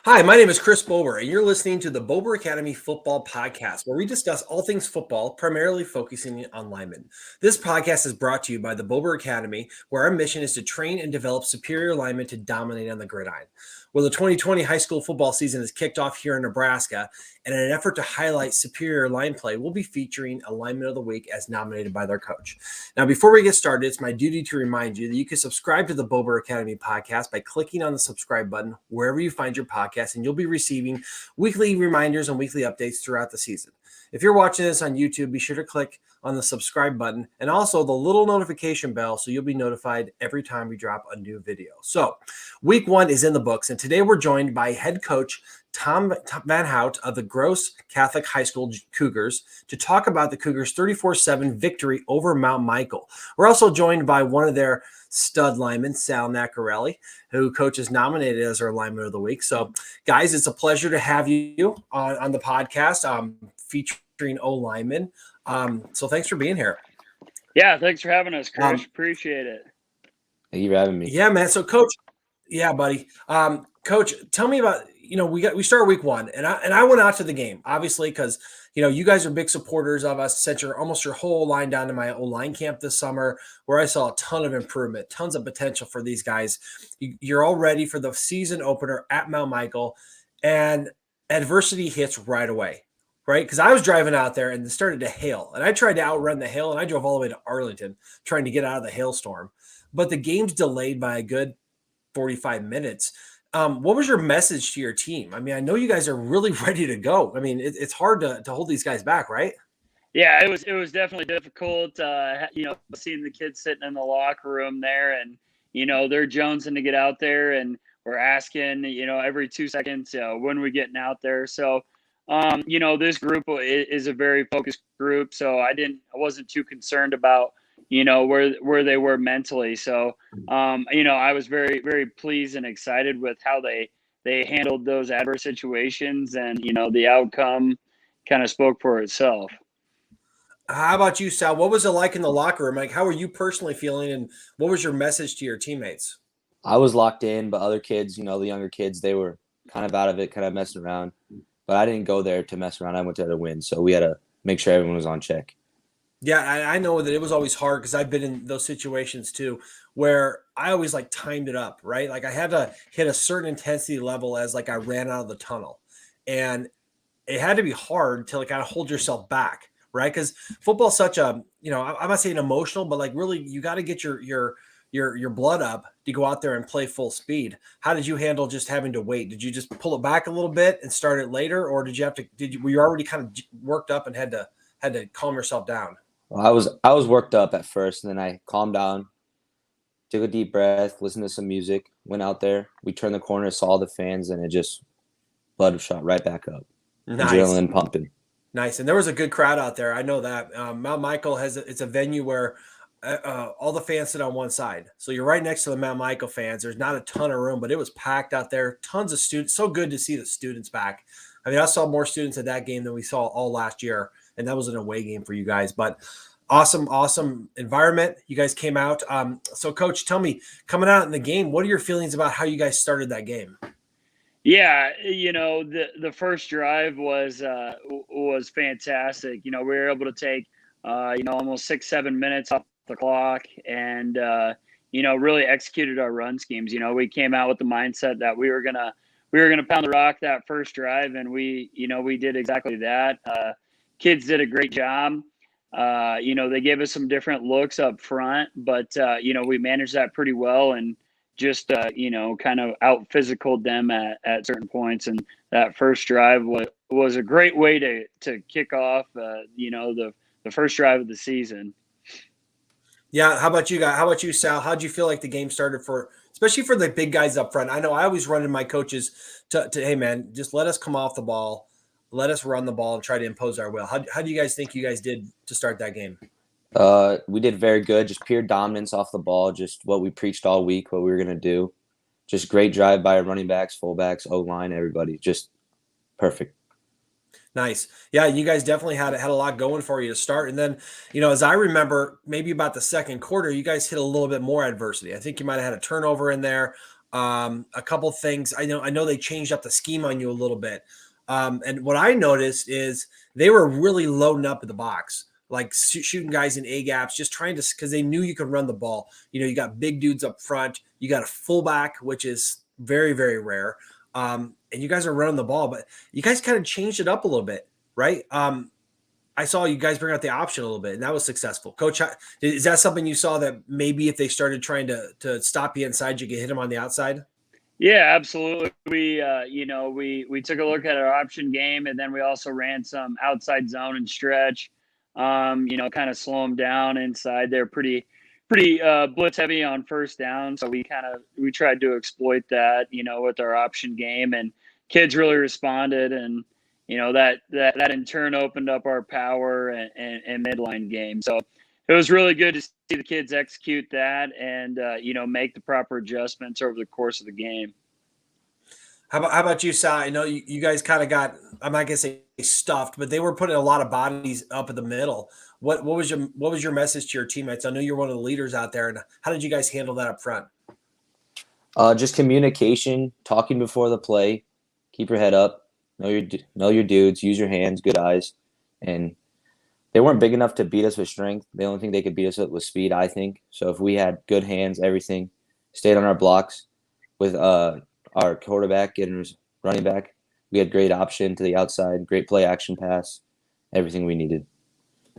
Hi, my name is Chris Bober, and you're listening to the Bober Academy Football Podcast, where we discuss all things football, primarily focusing on linemen. This podcast is brought to you by the Bober Academy, where our mission is to train and develop superior linemen to dominate on the gridiron. Well, the 2020 high school football season has kicked off here in Nebraska, and in an effort to highlight superior line play, we'll be featuring a lineman of the week as nominated by their coach. Now, before we get started, it's my duty to remind you that you can subscribe to the Bober Academy podcast by clicking on the subscribe button wherever you find your podcast, and you'll be receiving weekly reminders and weekly updates throughout the season. If you're watching this on YouTube, be sure to click on the subscribe button and also the little notification bell so you'll be notified every time we drop a new video. So week one is in the books, and today we're joined by head coach Tom VanHaute of the Gross Catholic High School Cougars to talk about the Cougars' 34-7 victory over Mount Michael. We're also joined by one of their stud linemen, Sal Nacarelli, who coach has nominated as our lineman of the week. So, guys, it's a pleasure to have you on the podcast featuring O linemen. So thanks for being here. Yeah, thanks for having us, Chris. Appreciate it. Thank you for having me. Yeah, man. So, Coach, yeah, buddy. Coach, tell me about, we start week one, and I went out to the game, obviously, because you guys are big supporters of us. Sent almost your whole line down to my O-line camp this summer, where I saw a ton of improvement, tons of potential for these guys. You're all ready for the season opener at Mount Michael, and adversity hits right away, right? Because I was driving out there and it started to hail, and I tried to outrun the hail, and I drove all the way to Arlington trying to get out of the hailstorm. But the game's delayed by a good 45 minutes. What was your message to your team? I mean, I know you guys are really ready to go. I mean, it's hard to hold these guys back, right? Yeah, it was definitely difficult. Seeing the kids sitting in the locker room there, and they're jonesing to get out there, and we're asking, every 2 seconds, when we getting out there. So, this group is a very focused group, so I wasn't too concerned about where they were mentally. So, I was very, very pleased and excited with how they handled those adverse situations, and, the outcome kind of spoke for itself. How about you, Sal? What was it like in the locker room? Like, how were you personally feeling, and what was your message to your teammates? I was locked in, but other kids, the younger kids, they were kind of out of it, kind of messing around. But I didn't go there to mess around. I went there to win. So we had to make sure everyone was on check. Yeah, I know that it was always hard because I've been in those situations too, where I always timed it up, right? Like I had to hit a certain intensity level as I ran out of the tunnel, and it had to be hard to kind of hold yourself back, right? Because football's such a, I'm not saying emotional, but really you got to get your blood up to go out there and play full speed. How did you handle just having to wait? Did you just pull it back a little bit and start it later, or were you already kind of worked up and had to calm yourself down? Well, I was worked up at first, and then I calmed down, took a deep breath, listened to some music, went out there. We turned the corner, saw the fans, and it just blood shot right back up. Nice. Adrenaline pumping. Nice. And there was a good crowd out there. I know that. Mount Michael it's a venue where all the fans sit on one side. So you're right next to the Mount Michael fans. There's not a ton of room, but it was packed out there. Tons of students. So good to see the students back. I mean, I saw more students at that game than we saw all last year, and that was an away game for you guys. But awesome environment. You guys came out. So, Coach, tell me, coming out in the game, what are your feelings about how you guys started that game? Yeah, the first drive was fantastic. We were able to take almost 6-7 minutes off the clock, and really executed our run schemes. We came out with the mindset that we were gonna pound the rock that first drive, and we did exactly that. Kids did a great job. They gave us some different looks up front, but we managed that pretty well, and just kind of out physicaled them at certain points. And that first drive was a great way to kick off the first drive of the season. Yeah. How about you guys? How about you, Sal? How'd you feel like the game started especially for the big guys up front? I know I always run in my coaches to hey man, just let us come off the ball. Let us run the ball and try to impose our will. How do you guys think you guys did to start that game? We did very good. Just pure dominance off the ball. Just what we preached all week, what we were going to do. Just great drive by running backs, fullbacks, O-line, everybody. Just perfect. Nice. Yeah, you guys definitely had a lot going for you to start. And then, as I remember, maybe about the second quarter, you guys hit a little bit more adversity. I think you might have had a turnover in there. A couple things. I know they changed up the scheme on you a little bit. And what I noticed is they were really loading up at the box, like shooting guys in A gaps, just trying to, because they knew you could run the ball. You got big dudes up front. You got a fullback, which is very, very rare. And you guys are running the ball, but you guys kind of changed it up a little bit, right? I saw you guys bring out the option a little bit, and that was successful. Coach, is that something you saw that maybe if they started trying to stop you inside, you could hit them on the outside? Yeah, absolutely. We took a look at our option game, and then we also ran some outside zone and stretch. Kind of slow them down inside. They're pretty blitz heavy on first down, so we tried to exploit that, with our option game, and kids really responded, and that in turn opened up our power and midline game. So it was really good to see the kids execute that and make the proper adjustments over the course of the game. How about you, Sal? I know you guys kind of got, I'm not gonna say stuffed, but they were putting a lot of bodies up in the middle. What was your message to your teammates? I know you're one of the leaders out there, and how did you guys handle that up front? Just communication, talking before the play, keep your head up, know your dudes, use your hands, good eyes, and they weren't big enough to beat us with strength. The only thing they could beat us with was speed, I think. So if we had good hands, everything, stayed on our blocks with our quarterback and running back, we had great option to the outside, great play action pass, everything we needed.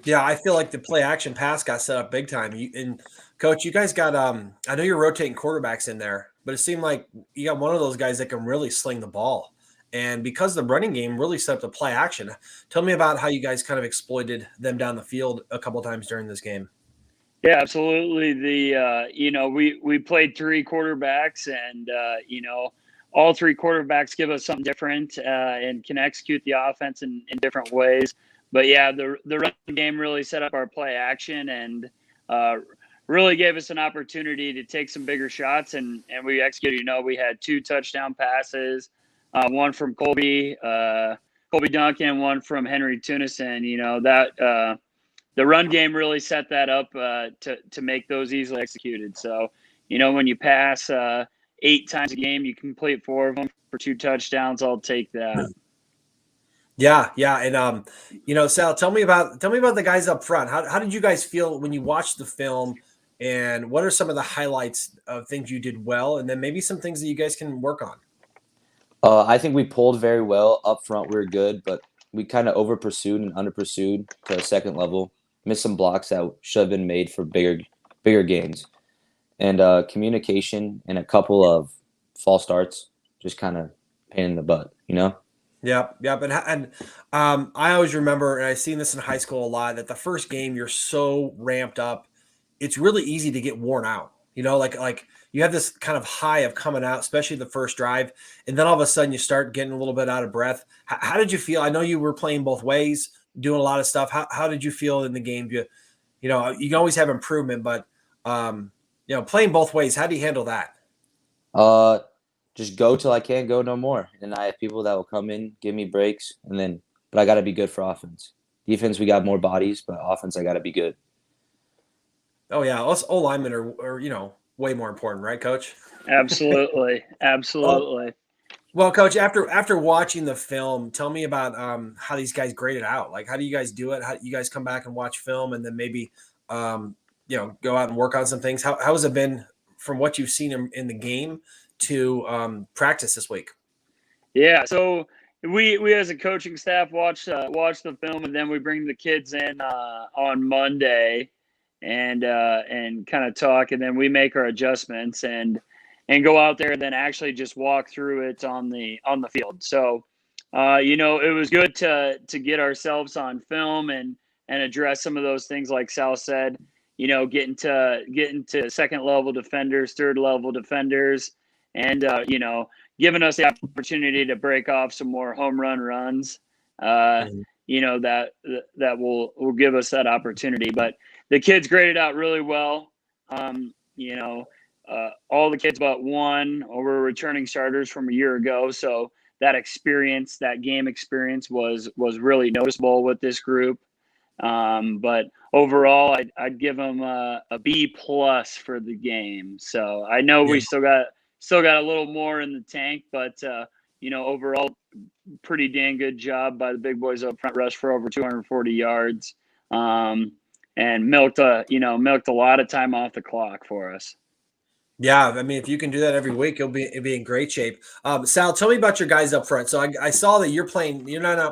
Yeah, I feel like the play action pass got set up big time. And Coach, you guys got I know you're rotating quarterbacks in there, but it seemed like you got one of those guys that can really sling the ball. And because the running game really set up the play action, tell me about how you guys kind of exploited them down the field a couple times during this game. Yeah, absolutely. We played three quarterbacks, and all three quarterbacks give us something different and can execute the offense in different ways. But yeah, the run game really set up our play action and really gave us an opportunity to take some bigger shots, and we executed. We had 2 touchdown passes, one from Colby Duncan, one from Henry Tunison. The run game really set that up to make those easily executed. So, when you pass 8 times a game, you complete 4 of them for 2 touchdowns. I'll take that. Yeah, and Sal, tell me about the guys up front. How did you guys feel when you watched the film, and what are some of the highlights of things you did well, and then maybe some things that you guys can work on? I think we pulled very well up front. We were good, but we kind of over pursued and under pursued to a second level. Missed some blocks that should have been made for bigger gains, and communication and a couple of false starts just kind of pain in the butt, Yep. And I always remember, and I've seen this in high school a lot, that the first game you're so ramped up, it's really easy to get worn out. Like you have this kind of high of coming out, especially the first drive, and then all of a sudden you start getting a little bit out of breath. How did you feel? I know you were playing both ways, doing a lot of stuff. How did you feel in the game? You can always have improvement, but playing both ways, how do you handle that? Just go till I can't go no more. And I have people that will come in, give me breaks, but I got to be good for offense. Defense, we got more bodies, but offense, I got to be good. Oh yeah, us O-linemen are way more important, right, Coach? Absolutely. Well, Coach, after watching the film, tell me about how these guys grade it out. Like, how do you guys do it? How do you guys come back and watch film, and then maybe go out and work on some things? How has it been from what you've seen in the game to practice this week? Yeah, so we as a coaching staff watch the film, and then we bring the kids in on Monday and kind of talk, and then we make our adjustments and go out there and then actually just walk through it on the field. So it was good to get ourselves on film and address some of those things like Sal said, getting to second level defenders, third level defenders, and giving us the opportunity to break off some more home run runs. That will give us that opportunity. But the kids graded out really well. All the kids but one were returning starters from a year ago. So that game experience was really noticeable with this group. But overall, I'd give them a B+ for the game. So I know we still got still got a little more in the tank, but overall, pretty dang good job by the big boys up front. Rush for over 240 yards, and milked a lot of time off the clock for us. Yeah, I mean, if you can do that every week, it'll be in great shape. Sal, tell me about your guys up front. So I saw that you're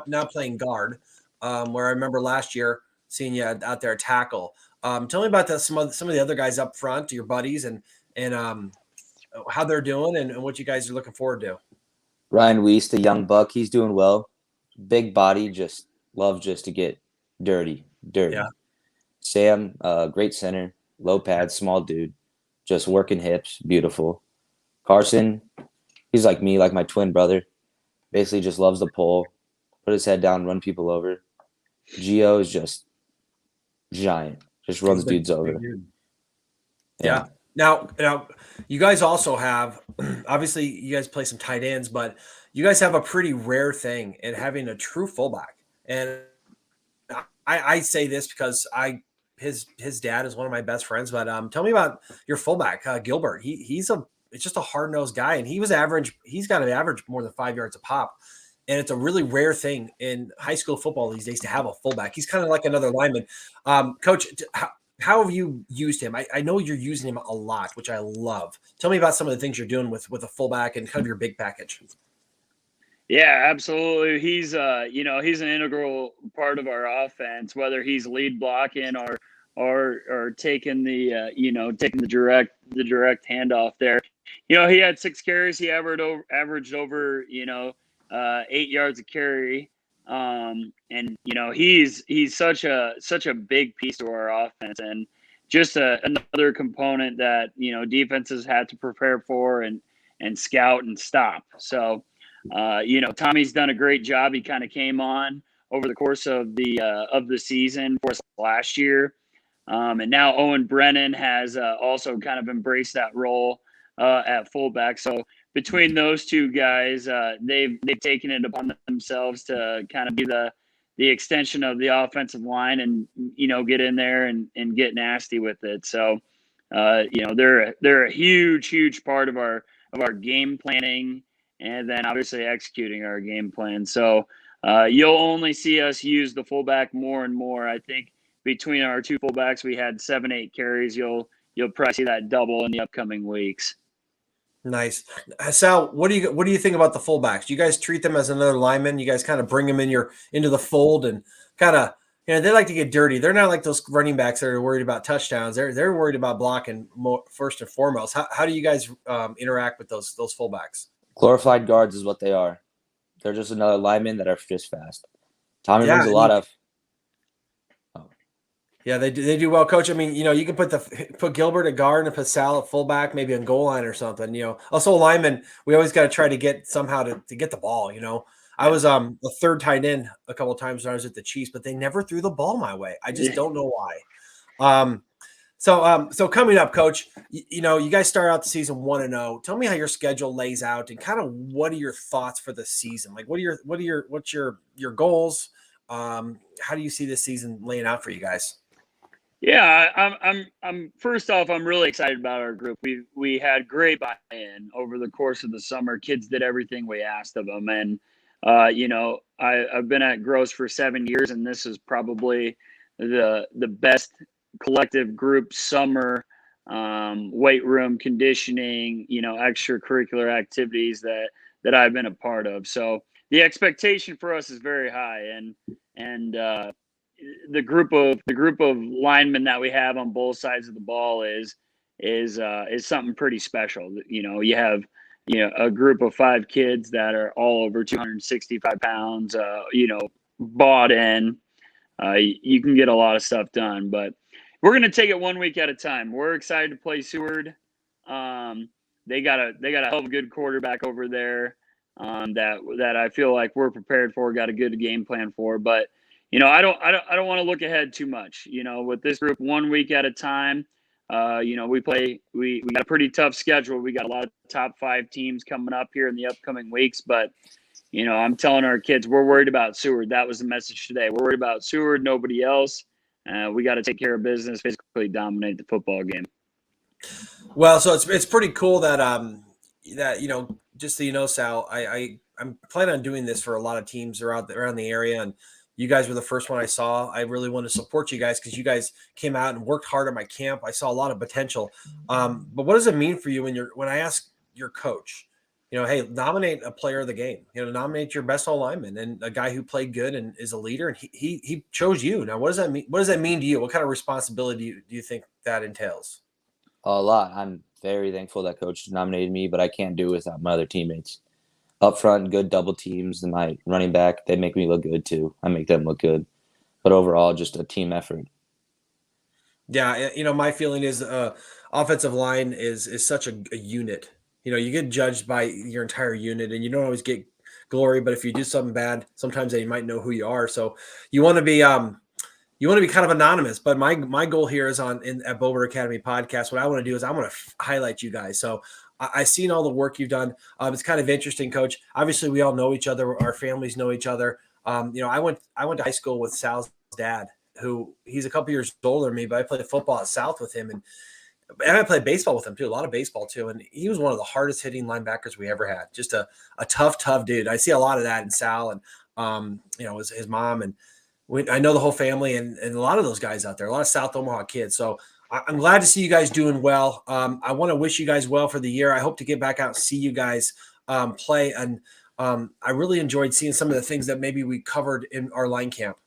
not playing guard, where I remember last year seeing you out there at tackle. Tell me about some of the other guys up front, your buddies, and how they're doing and what you guys are looking forward to. Ryan Weiss, the young buck, he's doing well. Big body, loves to get dirty. Yeah. Sam, great center, low pad, small dude, just working hips, beautiful. Carson, he's like me, like my twin brother. Basically just loves the pole, put his head down, run people over. Gio is just giant, just runs dudes over. Yeah. Now, you guys also have, obviously, you guys play some tight ends, but you guys have a pretty rare thing in having a true fullback. And I say this because his dad is one of my best friends. But tell me about your fullback, Gilbert. It's just a hard nosed guy, and he's got to average more than 5 yards a pop. And it's a really rare thing in high school football these days to have a fullback. He's kind of like another lineman. Coach, how have you used him? I know you're using him a lot, which I love. Tell me about some of the things you're doing with a fullback and kind of your big package. Yeah, absolutely. He's he's an integral part of our offense, whether he's lead blocking or taking the direct handoff there. He had 6 carries. He averaged over 8 yards a carry. And he's such a big piece to our offense, and just another component that defenses had to prepare for and scout and stop. So Tommy's done a great job. He kind of came on over the course of the season for us last year, and now Owen Brennan has also kind of embraced that role at fullback. So between those two guys, they've taken it upon themselves to kind of be the extension of the offensive line and get in there and get nasty with it. So they're a huge part of our game planning, and then obviously executing our game plan. So you'll only see us use the fullback more and more. I think between our two fullbacks, we had 7-8 carries. You'll probably see that double in the upcoming weeks. Nice. Sal, what do you think about the fullbacks? Do you guys treat them as another lineman? You guys kind of bring them into the fold and kind of, they like to get dirty. They're not like those running backs that are worried about touchdowns. They're worried about blocking first and foremost. How do you guys interact with those fullbacks? Glorified guards is what they are. They're just another lineman that are just fast. Tommy brings a lot of. Yeah, they do well, Coach. I mean, you can put Gilbert at guard and put Sal at fullback, maybe on goal line or something. Also lineman, we always got to try to get somehow to get the ball. I was the third tight end a couple of times when I was at the Chiefs, but they never threw the ball my way. I just don't know why. So coming up, Coach, you guys start out the season 1-0. Tell me how your schedule lays out and kind of what are your thoughts for the season? Like, what's your goals? How do you see this season laying out for you guys? Yeah, I'm first off, I'm really excited about our group. We had great buy-in over the course of the summer. Kids did everything we asked of them, and I've been at Gross for 7 years, and this is probably the best collective group summer, weight room conditioning, extracurricular activities that I've been a part of. So the expectation for us is very high, and the group of linemen that we have on both sides of the ball is something pretty special. You have a group of 5 kids that are all over 265 pounds. Bought in. You can get a lot of stuff done, but we're going to take it 1 week at a time. We're excited to play Seward. They got a hell of a good quarterback over there that I feel like we're prepared for. Got a good game plan for, but I don't want to look ahead too much. With this group, 1 week at a time. We got a pretty tough schedule. We got a lot of top 5 teams coming up here in the upcoming weeks, but I'm telling our kids we're worried about Seward. That was the message today. We're worried about Seward, nobody else. We got to take care of business, basically dominate the football game. Well, so it's pretty cool that that, just so you know, Sal, I'm planning on doing this for a lot of teams around the area, and you guys were the first one I saw. I really want to support you guys because you guys came out and worked hard at my camp. I saw a lot of potential. But what does it mean for you when I ask your coach, hey, nominate a player of the game, nominate your best lineman and a guy who played good and is a leader, and he chose you. Now, what does that mean? What does that mean to you? What kind of responsibility do you think that entails? A lot. I'm very thankful that coach nominated me, but I can't do it without my other teammates. Up front, good double teams, and my running back, they make me look good too. I make them look good. But overall, just a team effort. Yeah, my feeling is offensive line is such a unit. You get judged by your entire unit, and you don't always get glory. But if you do something bad, sometimes they might know who you are. So you want to be kind of anonymous. But my goal here is at Bober Academy podcast. What I want to do is I want to highlight you guys. So I've seen all the work you've done. It's kind of interesting, Coach. Obviously, we all know each other. Our families know each other. I went to high school with Sal's dad, who he's a couple years older than me, but I played football at South with him, and I played baseball with him too, a lot of baseball too. And he was one of the hardest hitting linebackers we ever had. Just a tough dude. I see a lot of that in Sal and his mom, and I know the whole family and a lot of those guys out there, a lot of South Omaha kids. So I'm glad to see you guys doing well. I want to wish you guys well for the year. I hope to get back out and see you guys play. And I really enjoyed seeing some of the things that maybe we covered in our line camp.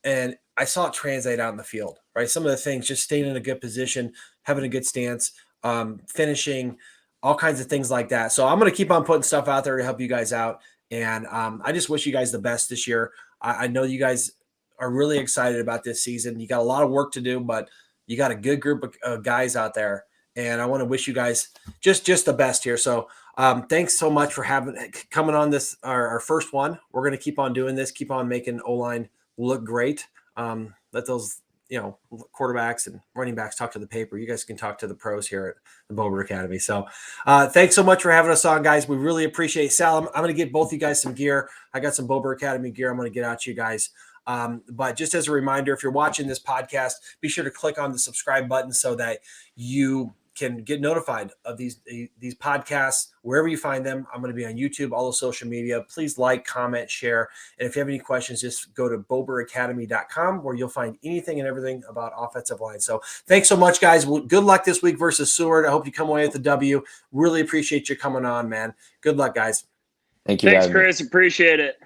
And I saw it translate out in the field, right? Some of the things, just staying in a good position, having a good stance, finishing, all kinds of things like that. So I'm going to keep on putting stuff out there to help you guys out. And I just wish you guys the best this year. I know you guys are really excited about this season. You got a lot of work to do, but you got a good group of guys out there. And I want to wish you guys just the best here. So thanks so much for coming on this, our first one. We're going to keep on doing this, keep on making O-line look great. Let those, quarterbacks and running backs talk to the paper. You guys can talk to the pros here at the Bober Academy. So thanks so much for having us on, guys. We really appreciate it. Sal, I'm going to get both you guys some gear. I got some Bober Academy gear I'm going to get out to you guys. But just as a reminder, if you're watching this podcast, be sure to click on the subscribe button so that you can get notified of these podcasts wherever you find them. I'm going to be on YouTube, all the social media. Please like, comment, share. And if you have any questions, just go to boberacademy.com where you'll find anything and everything about offensive line. So thanks so much, guys. Good luck this week versus Seward. I hope you come away with the W. Really appreciate you coming on, man. Good luck, guys. Thank you. Thanks, Chris. Appreciate it.